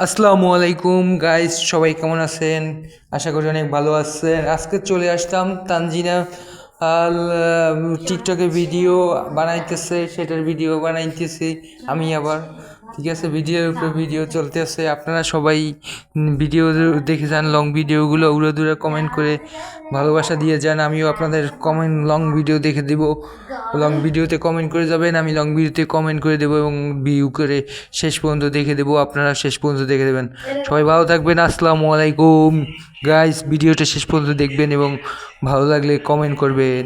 আসসালামু আলাইকুম গাইস, সবাই কেমন আছেন? আশা করি অনেক ভালো আছেন। আজকে চলে আসলাম তানজিনা টিকটকে ভিডিও বানাইতেছে, সেটার ভিডিও বানাইতেছি আমি আবার। ঠিক আছে, ভিডিওর উপরে ভিডিও চলতেছে। আপনারা সবাই ভিডিও দেখে যান, লং ভিডিওগুলো উড়ে দূরে কমেন্ট করে ভালোবাসা দিয়ে যান। আমিও আপনাদের কমেন্ট লং ভিডিও দেখে দেবো। লং ভিডিওতে কমেন্ট করে যাবেন, আমি লং ভিডিওতে কমেন্ট করে দেবো এবং ভিউ করে শেষ পর্যন্ত দেখে দেবো। আপনারা শেষ পর্যন্ত দেখে দেবেন। সবাই ভালো থাকবেন। আসসালামু আলাইকুম গাইস, ভিডিওটা শেষ পর্যন্ত দেখবেন এবং ভালো লাগলে কমেন্ট করবেন।